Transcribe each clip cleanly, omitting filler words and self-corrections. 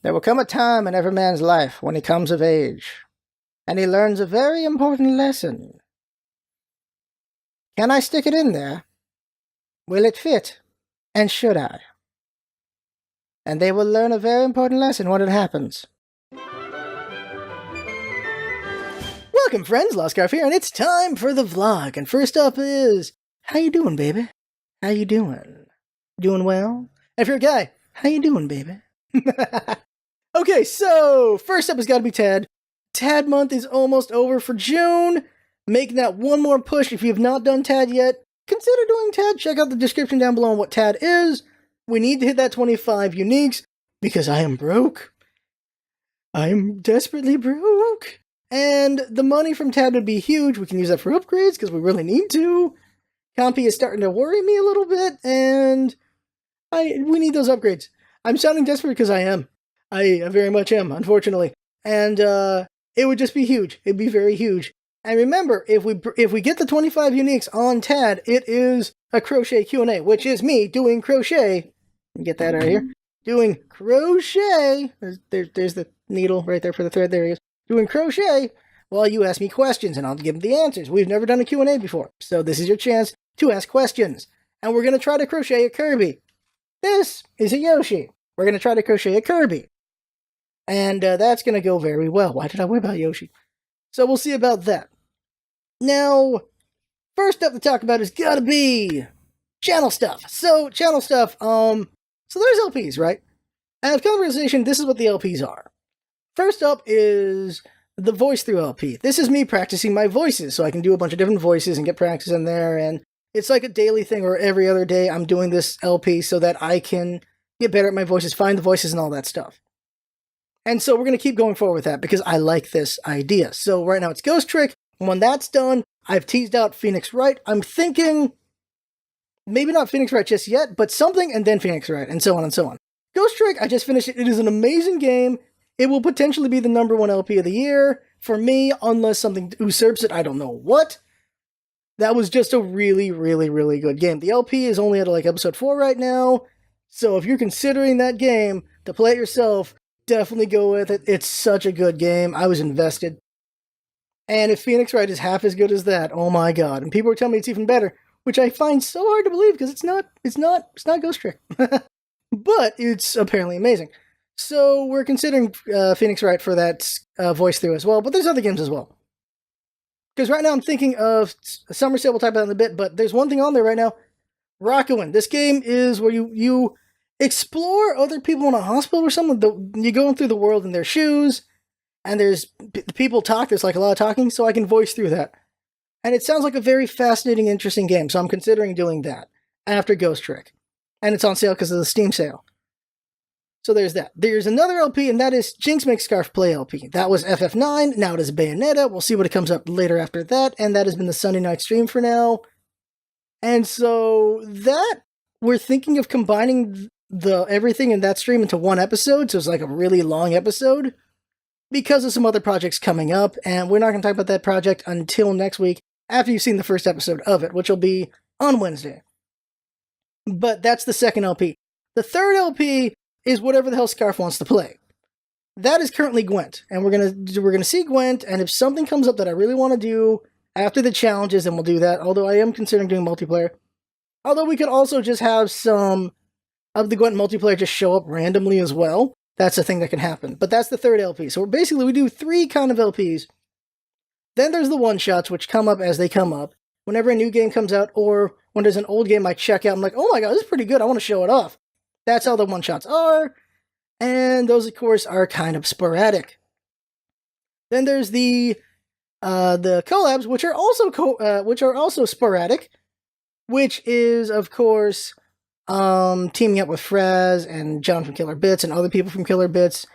There will come a time in every man's life when he comes of age, and he learns a very important lesson. Can I stick it in there? Will it fit? And should I? And they will learn a very important lesson when it happens. Welcome, friends, Lost Scarf here, and it's time for the vlog. And first up is, how you doing, baby? How you doing? Doing well? And if you're a guy, how you doing, baby? Okay, so first up has got to be Tad. Tad month is almost over for June. Making that one more push. If you have not done Tad yet, consider doing Tad. Check out the description down below on what Tad is. We need to hit that 25 uniques because I am broke. I am desperately broke. And the money from Tad would be huge. We can use that for upgrades because we really need to. Compy is starting to worry me a little bit, and we need those upgrades. I'm sounding desperate because I am. I very much am, unfortunately. And it would just be huge. It'd be very huge. And remember, if we get the 25 uniques on Tad, it is a crochet Q&A, which is me doing crochet. Get that out of here. Doing crochet. There's the needle right there for the thread. There he is. Doing crochet while you ask me questions, and I'll give them the answers. We've never done a Q&A before, so this is your chance to ask questions. And we're going to try to crochet a Kirby. This is a Yoshi. We're going to try to crochet a Kirby. And that's going to go very well. Why did I worry about Yoshi? So we'll see about that. Now, first up to talk about is got to be channel stuff. So, channel stuff, so there's LPs, right? And as conversation, this is what the LPs are. First up is the voice through LP. This is me practicing my voices, so I can do a bunch of different voices and get practice in there, and it's like a daily thing, or every other day I'm doing this LP so that I can get better at my voices, find the voices and all that stuff. And so we're going to keep going forward with that because I like this idea. So right now it's Ghost Trick. When that's done, I've teased out Phoenix Wright. I'm thinking maybe not Phoenix Wright just yet, but something and then Phoenix Wright, and so on and so on. Ghost Trick, I just finished it. It is an amazing game. It will potentially be the #1 LP of the year for me, unless something usurps it. I don't know what. That was just a really, really, really good game. The LP is only at like episode 4 right now, so if you're considering that game to play it yourself, definitely go with it. It's such a good game. I was invested. And if Phoenix Wright is half as good as that, oh my god. And people are telling me it's even better, which I find so hard to believe because it's not Ghost Trick. But it's apparently amazing. So we're considering Phoenix Wright for that voice through as well, but there's other games as well. Because right now I'm thinking of Summer Sale, we'll talk about it in a bit, but there's one thing on there right now. Rockawin. This game is where you explore other people in a hospital or something. You're going through the world in their shoes, and the people talk. There's like a lot of talking, so I can voice through that. And it sounds like a very fascinating, interesting game, so I'm considering doing that after Ghost Trick. And it's on sale because of the Steam sale. So there's that. There's another LP, and that is Jinx Makes Scarf Play LP. That was FF9, now it is Bayonetta. We'll see what it comes up later after that, and that has been the Sunday night stream for now. And so that, we're thinking of combining everything in that stream into one episode, so it's like a really long episode, because of some other projects coming up, and we're not going to talk about that project until next week, after you've seen the first episode of it, which will be on Wednesday. But that's the second LP. The third LP is whatever the hell Scarf wants to play. That is currently Gwent, and we're gonna see Gwent, and if something comes up that I really want to do after the challenges, then we'll do that, although I am considering doing multiplayer. Although we could also just have some of the Gwent multiplayer just show up randomly as well. That's a thing that can happen. But that's the third LP. So we do 3 kind of LPs. Then there's the one-shots, which come up as they come up. Whenever a new game comes out, or when there's an old game I check out, I'm like, oh my god, this is pretty good, I want to show it off. That's how the one-shots are, and those, of course, are kind of sporadic. Then there's the collabs, which are also sporadic, which is, of course, teaming up with Fraz and John from Killer Bits and other people from Killer Bits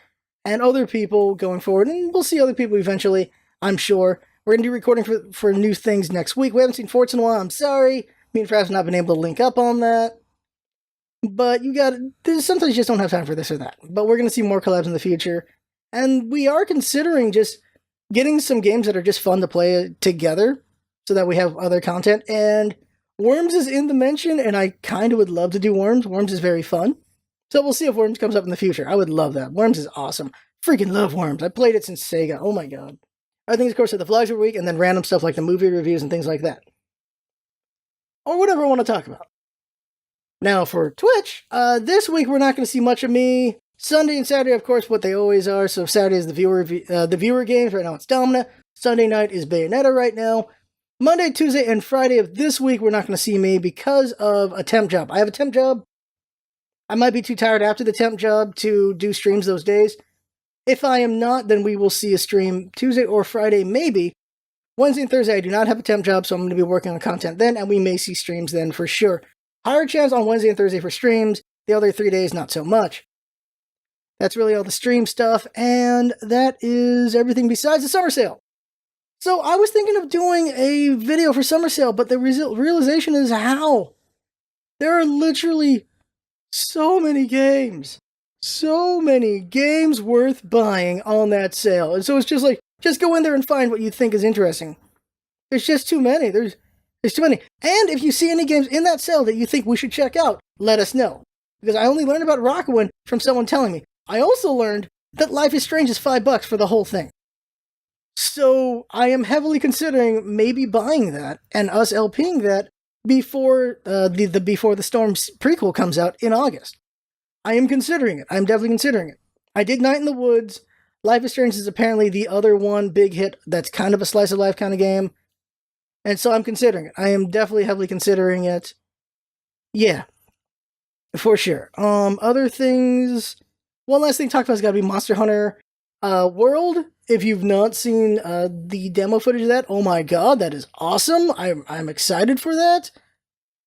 and other people going forward, and we'll see other people eventually, I'm sure. We're going to be recording for new things next week. We haven't seen Forts in a while, I'm sorry. Me and Fraz have not been able to link up on that. But sometimes you just don't have time for this or that. But we're going to see more collabs in the future. And we are considering just getting some games that are just fun to play together so that we have other content. And Worms is in the mention, and I kind of would love to do Worms. Worms is very fun. So we'll see if Worms comes up in the future. I would love that. Worms is awesome. Freaking love Worms. I played it since Sega. Oh my god. Other things, of course, are the vlogs every week, and then random stuff like the movie reviews and things like that. Or whatever I want to talk about. Now for Twitch, this week we're not going to see much of me. Sunday and Saturday, of course, what they always are. So Saturday is the viewer games. Right now it's Domina. Sunday night is Bayonetta right now. Monday, Tuesday, and Friday of this week, we're not going to see me because of a temp job. I have a temp job. I might be too tired after the temp job to do streams those days. If I am not, then we will see a stream Tuesday or Friday, maybe. Wednesday and Thursday, I do not have a temp job, so I'm going to be working on content then, and we may see streams then for sure. Higher chance on Wednesday and Thursday for streams. The other 3 days, not so much. That's really all the stream stuff, and that is everything besides the summer sale. So I was thinking of doing a video for summer sale, but the realization is how? There are literally so many games worth buying on that sale. And so it's just like, just go in there and find what you think is interesting. There's just too many. There's too many. And if you see any games in that sale that you think we should check out, let us know. Because I only learned about Rockawin from someone telling me. I also learned that Life is Strange is $5 for the whole thing. So I am heavily considering maybe buying that and us LPing that before the Before the Storm prequel comes out in August. I am considering it. I'm definitely considering it. I did Night in the Woods. Life is Strange is apparently the other one big hit that's kind of a slice of life kind of game. And so I'm considering it. I am definitely heavily considering it. Yeah. For sure. Other things. One last thing to talk about has got to be Monster Hunter World. If you've not seen the demo footage of that, oh my god, that is awesome. I'm excited for that.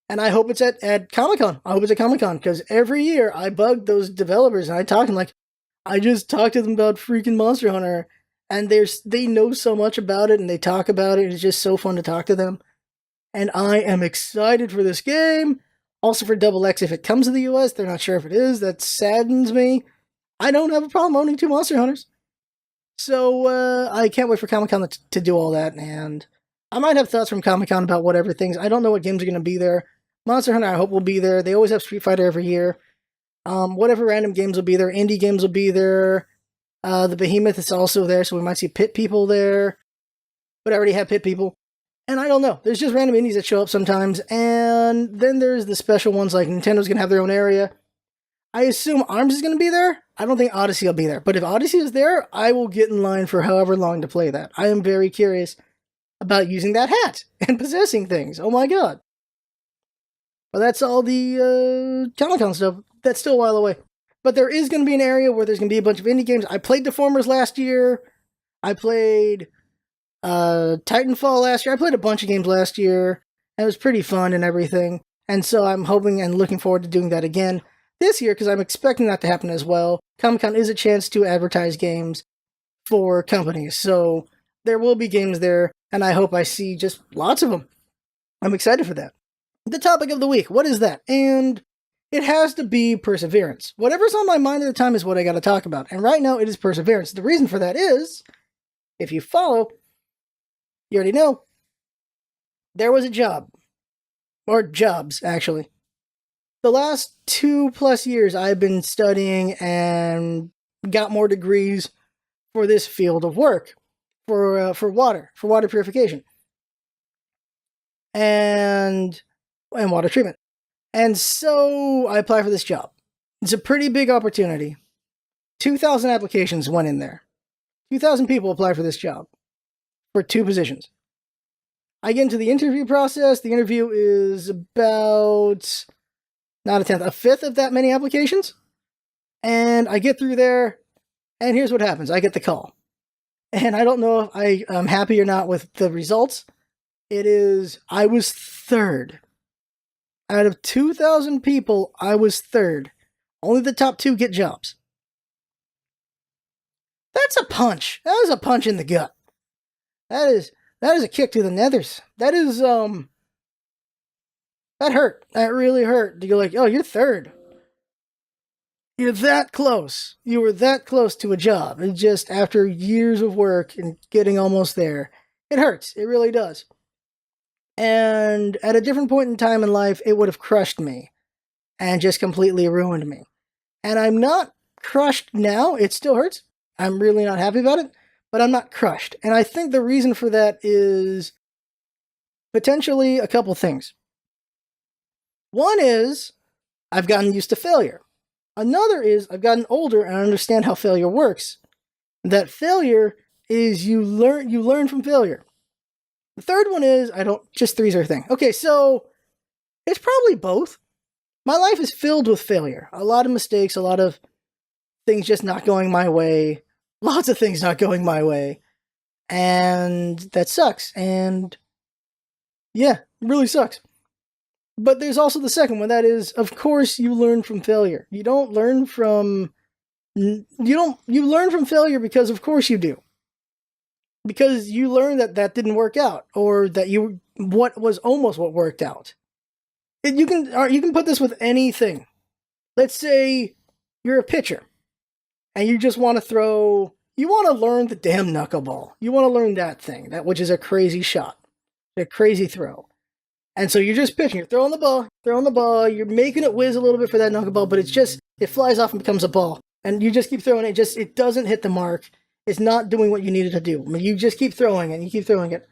And I hope it's at Comic-Con. I hope it's at Comic-Con, because every year I bug those developers and I talk to them like, I just talked to them about freaking Monster Hunter, and they know so much about it and they talk about it. It's just so fun to talk to them. And I am excited for this game. Also for Double X, if it comes to the US, they're not sure if it is. That saddens me. I don't have a problem owning 2 Monster Hunters. So I can't wait for Comic-Con to do all that, and I might have thoughts from Comic-Con about whatever things. I don't know what games are going to be there. Monster Hunter, I hope, will be there. They always have Street Fighter every year. Whatever random games will be there. Indie games will be there. The Behemoth is also there, so we might see Pit People there. But I already have Pit People. And I don't know. There's just random indies that show up sometimes. And then there's the special ones, like Nintendo's going to have their own area. I assume ARMS is going to be there. I don't think Odyssey will be there. But if Odyssey is there, I will get in line for however long to play that. I am very curious about using that hat and possessing things. Oh my god. Well, that's all the Comic-Con stuff. That's still a while away. But there is going to be an area where there's going to be a bunch of indie games. I played Deformers last year. I played Titanfall last year. I played a bunch of games last year. And it was pretty fun and everything. And so I'm hoping and looking forward to doing that again this year, because I'm expecting that to happen as well. Comic-Con is a chance to advertise games for companies. So there will be games there. And I hope I see just lots of them. I'm excited for that. The topic of the week, what is that? And it has to be Perseverance. Whatever's on my mind at the time is what I got to talk about. And right now it is Perseverance. The reason for that is, if you follow, you already know, there was a job. Or jobs, actually. The last 2+ years I've been studying and got more degrees for this field of work. For water purification. And water treatment. And so I applied for this job. It's a pretty big opportunity. 2,000 applications went in there. 2,000 people applied for this job for 2 positions. I get into the interview process. The interview is about, not a tenth, a fifth of that many applications. And I get through there, and here's what happens. I get the call. And I don't know if I am happy or not with the results. It is, I was 3rd. Out of 2,000 people, I was 3rd. Only the top 2 get jobs. That's a punch. That is a punch in the gut. That is a kick to the nethers. That is, that hurt. That really hurt. You're like, oh, you're 3rd. You're that close. You were that close to a job. And just after years of work and getting almost there, it hurts. It really does. And at a different point in time in life, it would have crushed me and just completely ruined me. And I'm not crushed now. It still hurts. I'm really not happy about it, but I'm not crushed. And I think the reason for that is potentially a couple things. One is I've gotten used to failure. Another is I've gotten older and I understand how failure works. That failure is you learn from failure. The third one is just three's our thing. Okay, so it's probably both. My life is filled with failure. A lot of mistakes, a lot of things just not going my way. Lots of things not going my way. And that sucks. And yeah, it really sucks. But there's also the second one. That is, of course, you learn from failure. You learn from failure because of course you do. Because you learn that didn't work out, or that what was almost what worked out. You can put this with anything. Let's say you're a pitcher, and you just want to learn the damn knuckleball. You want to learn that thing, which is a crazy shot, a crazy throw. And so you're just pitching, you're throwing the ball, you're making it whiz a little bit for that knuckleball, but it flies off and becomes a ball. And you just keep throwing it, it doesn't hit the mark. It's not doing what you needed to do. I mean, you just keep throwing it, and you keep throwing it.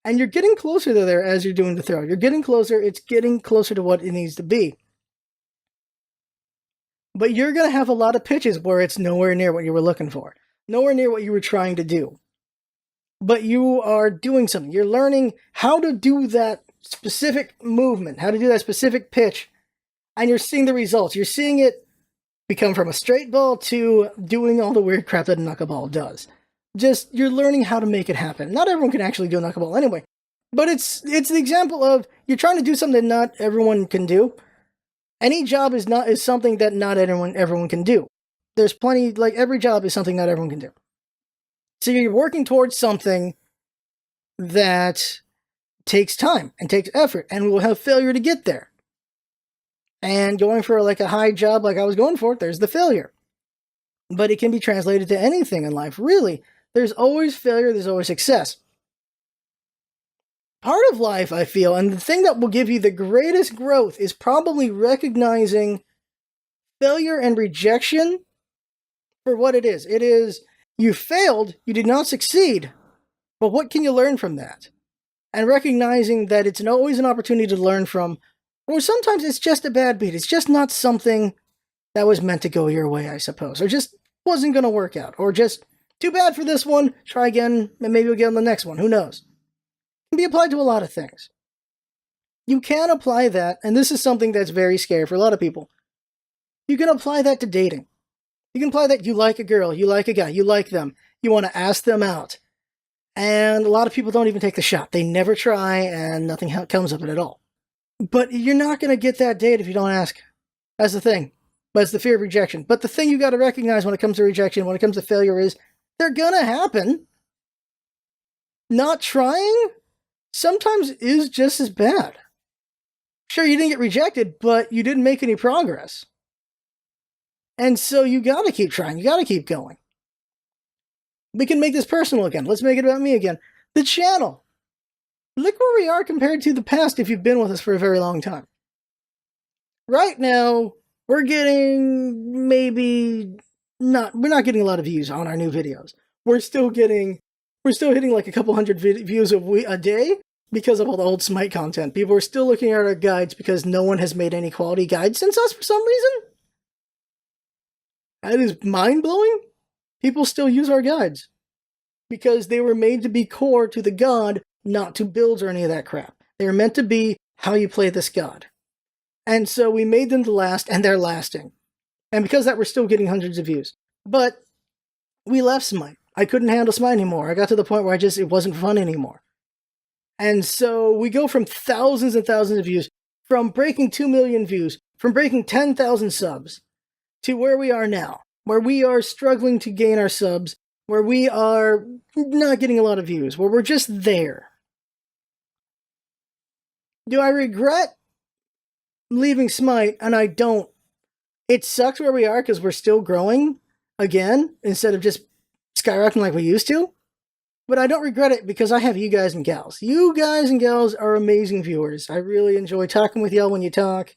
And you're getting closer to there as you're doing the throw. You're getting closer, it's getting closer to what it needs to be. But you're going to have a lot of pitches where it's nowhere near what you were looking for. Nowhere near what you were trying to do. But you are doing something. You're learning how to do that specific movement, how to do that specific pitch, and you're seeing the results. You're seeing it become from a straight ball to doing all the weird crap that a knuckleball does. You're learning how to make it happen. Not everyone can actually do a knuckleball anyway, but it's the example of you're trying to do something that not everyone can do. Any job is something that not everyone can do. There's plenty, every job is something not everyone can do. So you're working towards something that takes time and takes effort and will have failure to get there. And going for a high job like I was going for, there's the failure. But it can be translated to anything in life, really. There's always failure, there's always success. Part of life, I feel, and the thing that will give you the greatest growth is probably recognizing failure and rejection for what it is. It is, you failed, you did not succeed, but what can you learn from that? And recognizing that it's always an opportunity to learn from, or sometimes it's just a bad beat. It's just not something that was meant to go your way, I suppose. Or just wasn't going to work out. Or just, too bad for this one, try again, and maybe we'll get on the next one. Who knows? It can be applied to a lot of things. You can apply that, and this is something that's very scary for a lot of people. You can apply that to dating. You can apply that you like a girl, you like a guy, you like them. You want to ask them out. And a lot of people don't even take the shot. They never try, and nothing comes of it at all. But you're not going to get that date if you don't ask. That's the thing. But it's the fear of rejection. But the thing you got to recognize when it comes to rejection, when it comes to failure, is they're going to happen. Not trying sometimes is just as bad. Sure, you didn't get rejected, but you didn't make any progress. And so you got to keep trying. You got to keep going. We can make this personal again. Let's make it about me again. The channel. Look where we are compared to the past if you've been with us for a very long time. Right now, we're getting we're not getting a lot of views on our new videos. We're still hitting a couple hundred views a day because of all the old Smite content. People are still looking at our guides because no one has made any quality guides since us for some reason. That is mind-blowing. People still use our guides because they were made to be core to the god, not to builds or any of that crap. They were meant to be how you play this god. And so we made them to last, and they're lasting. And because of that, we're still getting hundreds of views. But we left Smite. I couldn't handle Smite anymore. I got to the point where it wasn't fun anymore. And so we go from thousands and thousands of views, from breaking 2 million views, from breaking 10,000 subs, to where we are now, where we are struggling to gain our subs, where we are not getting a lot of views, where we're just there. Do I regret leaving Smite? And I don't. It sucks where we are because we're still growing again instead of just skyrocketing like we used to. But I don't regret it because I have you guys and gals. You guys and gals are amazing viewers. I really enjoy talking with y'all when you talk.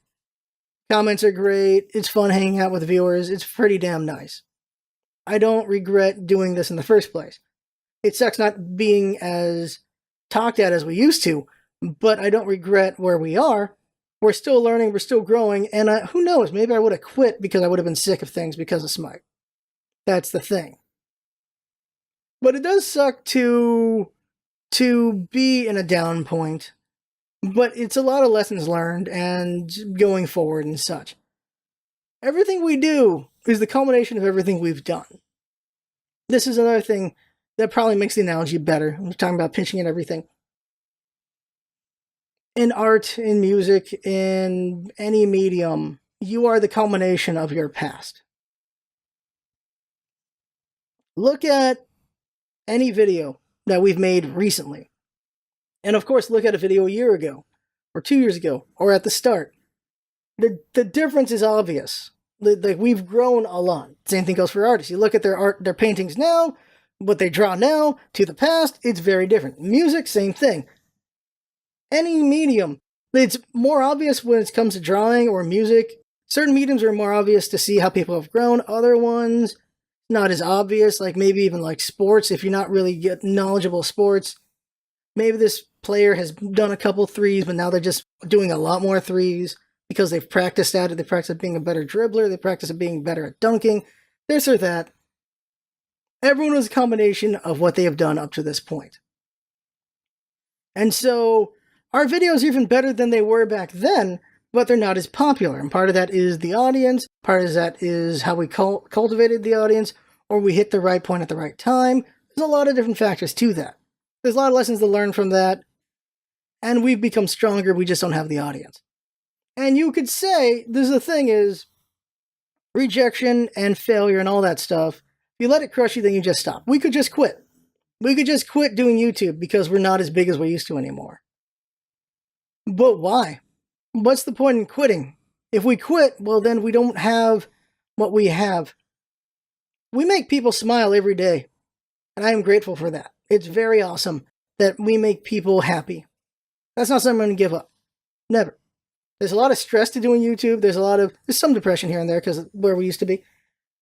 Comments are great. It's fun hanging out with viewers. It's pretty damn nice. I don't regret doing this in the first place. It sucks not being as talked at as we used to, but I don't regret where we are. We're still learning, we're still growing, and who knows, maybe I would have quit because I would have been sick of things because of Smite. That's the thing. But it does suck to be in a down point, but it's a lot of lessons learned and going forward and such. Everything we do is the culmination of everything we've done. This is another thing that probably makes the analogy better. I'm talking about pitching and everything. In art, in music, in any medium, you are the culmination of your past. Look at any video that we've made recently. And of course, look at a video a year ago, or 2 years ago, or at the start. The difference is obvious. Like, we've grown a lot. Same thing goes for artists. You look at their art, their paintings now, what they draw now, to the past, it's very different. Music, same thing. Any medium, it's more obvious when it comes to drawing or music. Certain mediums are more obvious to see how people have grown. Other ones, not as obvious, like maybe even like sports. If you're not really knowledgeable sports, maybe this player has done a couple threes, but now they're just doing a lot more threes because they've practiced at it. They practice at being a better dribbler. They practice at being better at dunking, this or that. Everyone is a combination of what they have done up to this point. And so our videos are even better than they were back then, but they're not as popular. And part of that is the audience. Part of that is how we cultivated the audience, or we hit the right point at the right time. There's a lot of different factors to that. There's a lot of lessons to learn from that. And we've become stronger. We just don't have the audience. And you could say, the thing is, rejection and failure and all that stuff, if you let it crush you, then you just stop. We could just quit. We could just quit doing YouTube because we're not as big as we used to anymore. But why? What's the point in quitting? If we quit, well, then we don't have what we have. We make people smile every day, and I am grateful for that. It's very awesome that we make people happy. That's not something I'm going to give up. Never. There's a lot of stress to doing YouTube. There's some depression here and there because of where we used to be.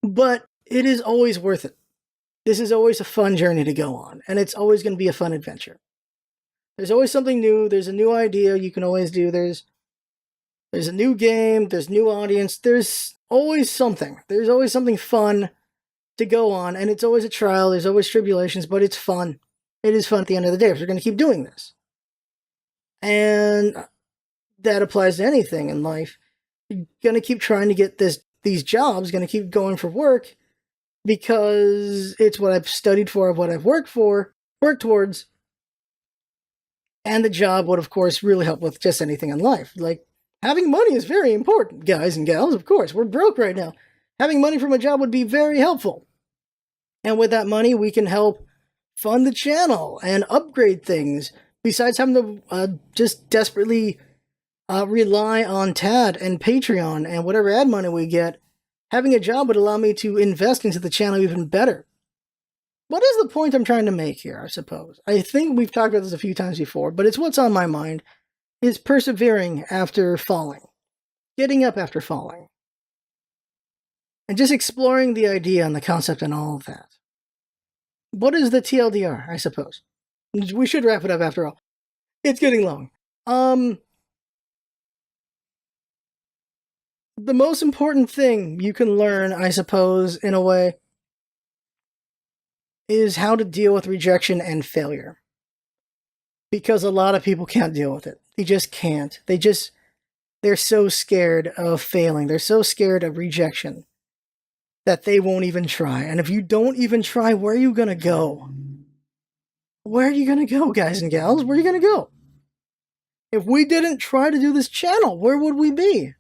But it is always worth it. This is always a fun journey to go on, and it's always going to be a fun adventure. There's always something new. There's a new idea you can always do. There's a new game. There's new audience. There's always something. There's always something fun to go on, and it's always a trial. There's always tribulations, but it's fun. It is fun at the end of the day if you're going to keep doing this. And that applies to anything in life. You're going to keep trying to get these jobs, going to keep going for work because it's what I've studied for, what I've worked towards. And the job would, of course, really help with just anything in life. Like, having money is very important, guys and gals, of course. We're broke right now. Having money from a job would be very helpful. And with that money, we can help fund the channel and upgrade things. Besides having to just desperately rely on TAD and Patreon and whatever ad money we get, having a job would allow me to invest into the channel even better. What is the point I'm trying to make here, I suppose? I think we've talked about this a few times before, but it's what's on my mind, is persevering after falling. Getting up after falling. And just exploring the idea and the concept and all of that. What is the TLDR, I suppose? We should wrap it up after all. It's getting long. The most important thing you can learn, I suppose, in a way, is how to deal with rejection and failure. Because a lot of people can't deal with it. They just can't. They're so scared of failing. They're so scared of rejection that they won't even try. And if you don't even try, where are you going to go? Where are you going to go, guys and gals? Where are you going to go? If we didn't try to do this channel, where would we be?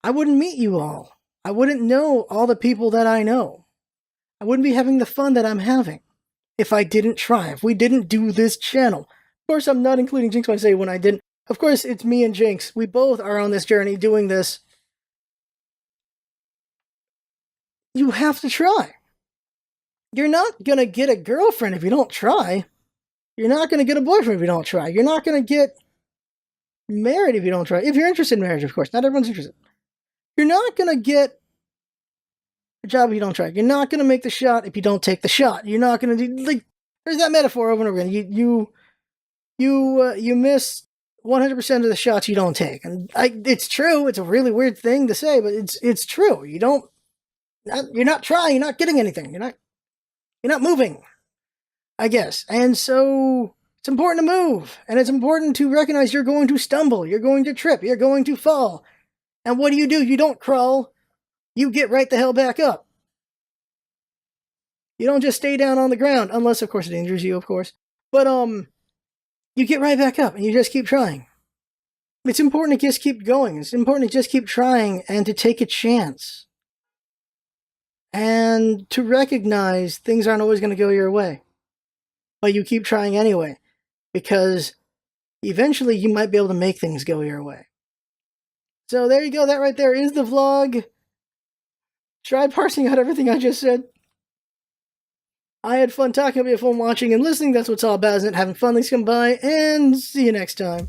I wouldn't meet you all. I wouldn't know all the people that I know. I wouldn't be having the fun that I'm having if I didn't try, if we didn't do this channel. Of course, I'm not including Jinx when I say when I didn't. Of course, it's me and Jinx. We both are on this journey doing this. You have to try. You're not going to get a girlfriend if you don't try. You're not going to get a boyfriend if you don't try. You're not going to get married if you don't try. If you're interested in marriage, of course. Not everyone's interested. You're not going to get a job if you don't try. You're not going to make the shot if you don't take the shot. You're not going to do, like, there's that metaphor over and over again. You miss 100% of the shots you don't take. And it's true. It's a really weird thing to say, but it's true. You're not trying. You're not getting anything. You're not moving, I guess. And so it's important to move. And it's important to recognize you're going to stumble. You're going to trip. You're going to fall. And what do? You don't crawl. You get right the hell back up. You don't just stay down on the ground, unless, of course, it injures you, of course. But, you get right back up and you just keep trying. It's important to just keep going. It's important to just keep trying and to take a chance. And to recognize things aren't always going to go your way. But you keep trying anyway. Because eventually you might be able to make things go your way. So there you go. That right there is the vlog. Try parsing out everything I just said. I had fun talking, hope you had fun watching and listening. That's what it's all about, isn't it? Having fun. Thanks for coming by, and see you next time.